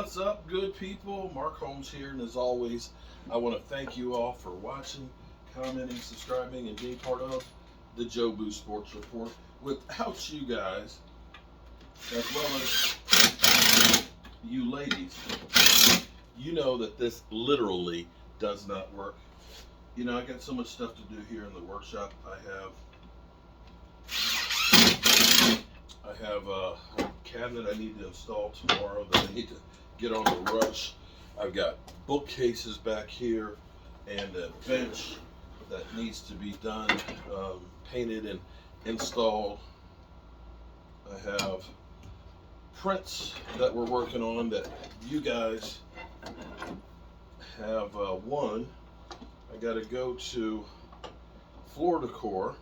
What's up, good people? Mark Holmes here, and as always, I want to thank you all for watching, commenting, subscribing, and being part of the Joe Boo Sports Report. Without you guys, as well as you ladies, you know that this literally does not work. You know, I got so much stuff to do here in the workshop. I have a cabinet I need to install tomorrow that I need to get on the rush. I've got bookcases back here and a bench that needs to be done, painted and installed. I have prints that we're working on that you guys have won. I got to go to Floor Decor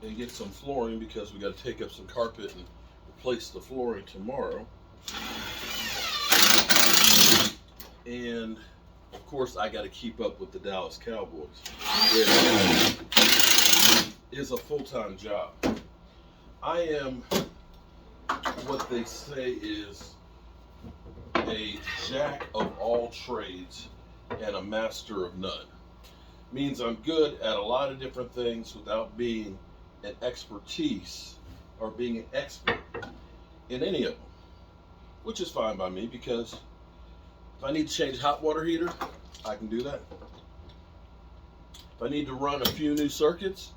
and get some flooring because we got to take up some carpet and replace the flooring tomorrow. And of course, I got to keep up with the Dallas Cowboys. It is a full-time job. I am what they say is a jack of all trades and a master of none. Means I'm good at a lot of different things without being an expertise or being an expert in any of them, which is fine by me because if I need to change hot water heater, I can do that. If I need to run a few new circuits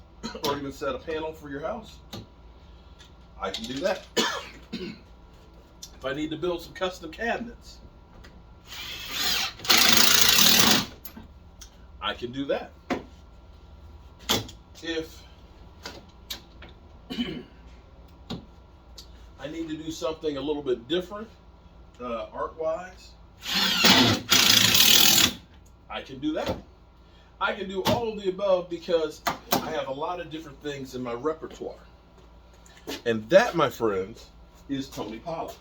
or even set a panel for your house, I can do that. If I need to build some custom cabinets, I can do that. If I need to do something a little bit different, art-wise, I can do that. I can do all of the above because I have a lot of different things in my repertoire. And that, my friends, is Tony Pollard.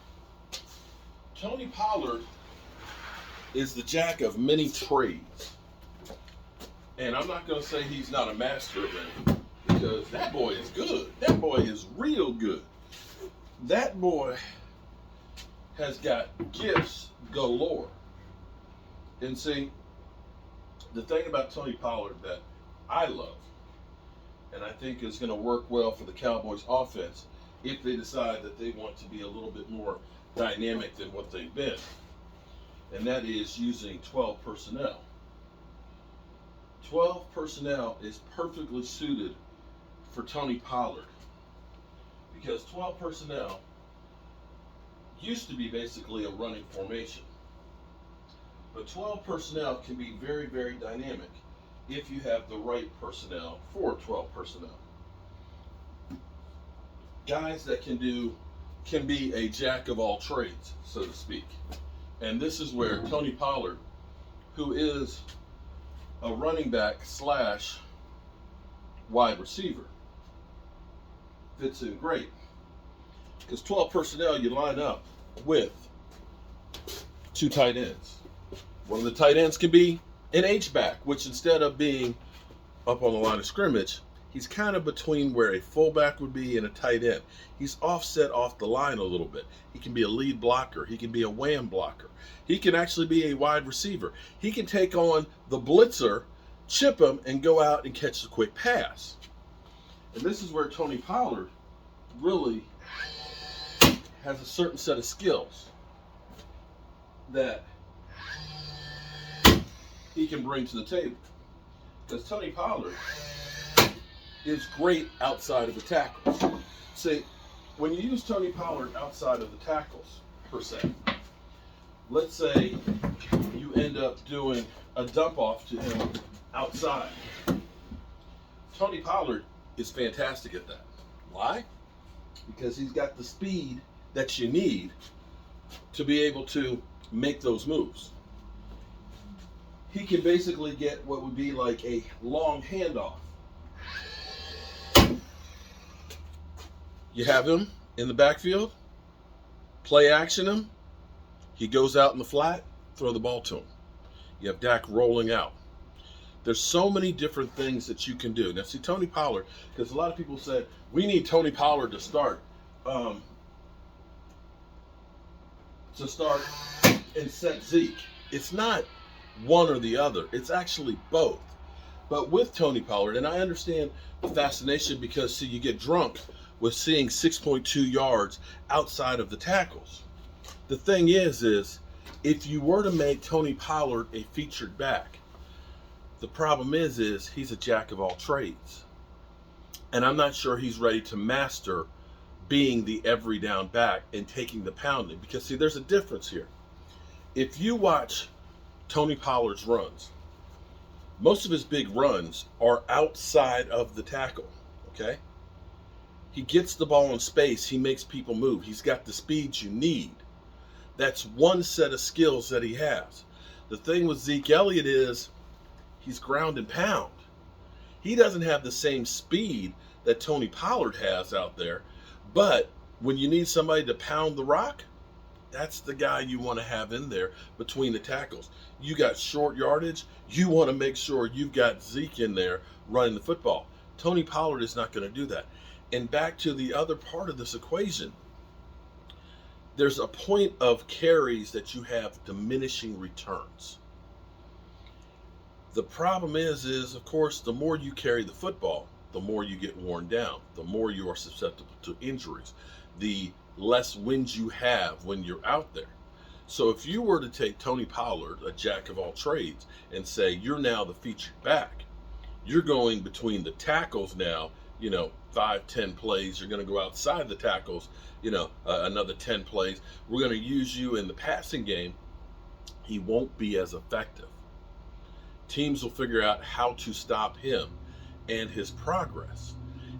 Tony Pollard is the jack of many trades. And I'm not going to say he's not a master of any, because that boy is good. That boy is real good. That boy has got gifts galore. And see, the thing about Tony Pollard that I love, and I think is going to work well for the Cowboys offense if they decide that they want to be a little bit more dynamic than what they've been, and that is using 12 personnel. 12 personnel is perfectly suited for Tony Pollard because 12 personnel used to be basically a running formation. But 12 personnel can be very, very dynamic if you have the right personnel for 12 personnel. Guys that can be a jack of all trades, so to speak. And this is where Tony Pollard, who is a running back slash wide receiver, fits in great. Because 12 personnel, you line up with two tight ends. One of the tight ends can be an H-back, which instead of being up on the line of scrimmage, he's kind of between where a fullback would be and a tight end. He's offset off the line a little bit. He can be a lead blocker. He can be a wham blocker. He can actually be a wide receiver. He can take on the blitzer, chip him, and go out and catch the quick pass. And this is where Tony Pollard really has a certain set of skills that he can bring to the table. Because Tony Pollard is great outside of the tackles. See, when you use Tony Pollard outside of the tackles, per se, let's say you end up doing a dump off to him outside. Tony Pollard is fantastic at that. Why? Because he's got the speed that you need to be able to make those moves. He can basically get what would be like a long handoff. You have him in the backfield, play action him, he goes out in the flat, throw the ball to him. You have Dak rolling out. There's so many different things that you can do. Now see, Tony Pollard, because a lot of people said, we need Tony Pollard to start and set Zeke. It's not one or the other. It's actually both. But with Tony Pollard, and I understand the fascination because, see, you get drunk with seeing 6.2 yards outside of the tackles. The thing is if you were to make Tony Pollard a featured back, the problem is he's a jack of all trades. And I'm not sure he's ready to master being the every down back and taking the pounding. Because, see, there's a difference here. If you watch Tony Pollard's runs, most of his big runs are outside of the tackle, okay? He gets the ball in space. He makes people move. He's got the speed you need. That's one set of skills that he has. The thing with Zeke Elliott is he's ground and pound. He doesn't have the same speed that Tony Pollard has out there, but when you need somebody to pound the rock, that's the guy you want to have in there between the tackles. You got short yardage. You want to make sure you've got Zeke in there running the football. Tony Pollard is not going to do that. And back to the other part of this equation, there's a point of carries that you have diminishing returns. The problem is of course, the more you carry the football, the more you get worn down, the more you are susceptible to injuries, the less wins you have when you're out there. So if you were to take Tony Pollard, a jack of all trades, and say you're now the featured back, you're going between the tackles now, 5-10 plays. You're going to go outside the tackles, another 10 plays. We're going to use you in the passing game. He won't be as effective. Teams will figure out how to stop him and his progress.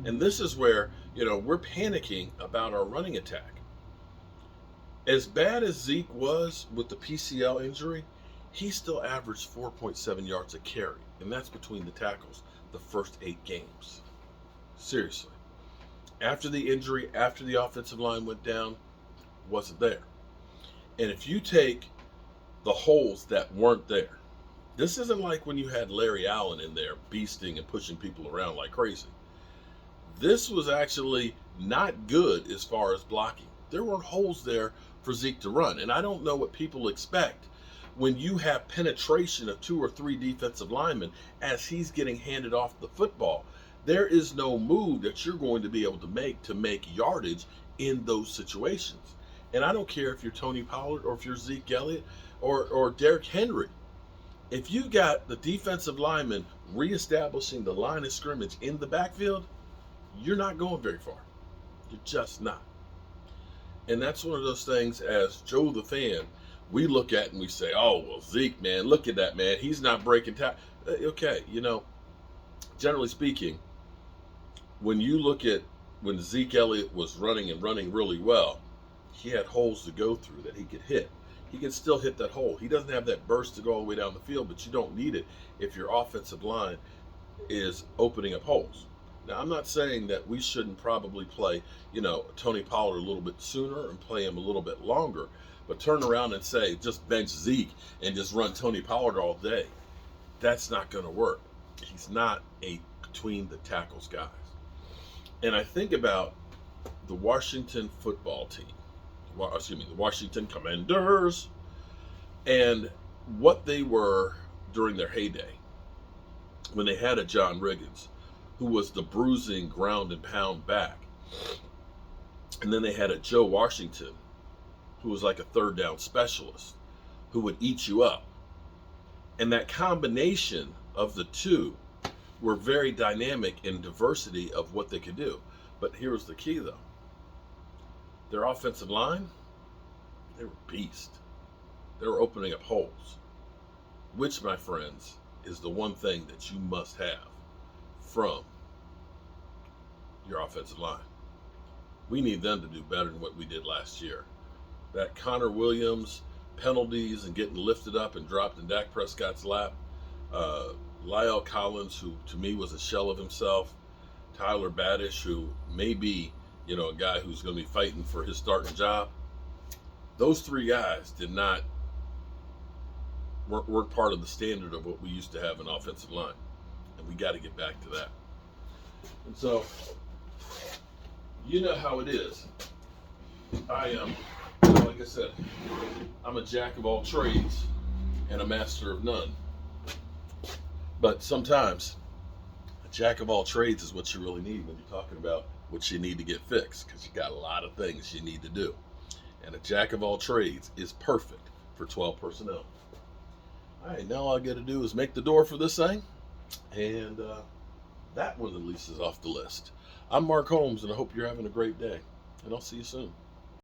And this is where, we're panicking about our running attack. As bad as Zeke was with the PCL injury, he still averaged 4.7 yards a carry, and that's between the tackles the first 8 games. Seriously. After the injury, after the offensive line went down, wasn't there. And if you take the holes that weren't there, this isn't like when you had Larry Allen in there beasting and pushing people around like crazy. This was actually not good as far as blocking. There weren't holes there for Zeke to run. And I don't know what people expect when you have penetration of 2 or 3 defensive linemen as he's getting handed off the football. There is no move that you're going to be able to make yardage in those situations. And I don't care if you're Tony Pollard or if you're Zeke Elliott or Derrick Henry. If you got the defensive lineman reestablishing the line of scrimmage in the backfield, you're not going very far. You're just not. And that's one of those things, as Joe the fan, we look at and we say, oh, well, Zeke, man, look at that, man. He's not breaking tackles. Okay, generally speaking, when you look at when Zeke Elliott was running really well, he had holes to go through that he could hit. He can still hit that hole. He doesn't have that burst to go all the way down the field, but you don't need it if your offensive line is opening up holes. Now, I'm not saying that we shouldn't probably play, Tony Pollard a little bit sooner and play him a little bit longer, but turn around and say, just bench Zeke and just run Tony Pollard all day. That's not going to work. He's not a between the tackles guy. And I think about the Washington football team, the Washington Commanders, and what they were during their heyday when they had a John Riggins, who was the bruising ground and pound back. And then they had a Joe Washington, who was like a third down specialist, who would eat you up. And that combination of the two were very dynamic in diversity of what they could do. But here's the key, though. Their offensive line, they were beasts. They were opening up holes, which, my friends, is the one thing that you must have from your offensive line. We need them to do better than what we did last year. That Connor Williams penalties and getting lifted up and dropped in Dak Prescott's lap. Lyle Collins, who to me was a shell of himself. Tyler Badish, who may be, a guy who's going to be fighting for his starting job. Those 3 guys weren't part of the standard of what we used to have in offensive line. And we got to get back to that. And so, you know how it is. I am, like like I said, I'm a jack of all trades and a master of none. But sometimes a jack of all trades is what you really need when you're talking about what you need to get fixed, because you got a lot of things you need to do. And a jack of all trades is perfect for 12 personnel. All right, now all I got to do is make the door for this thing, and that one at least is off the list. I'm Mark Holmes, and I hope you're having a great day, and I'll see you soon.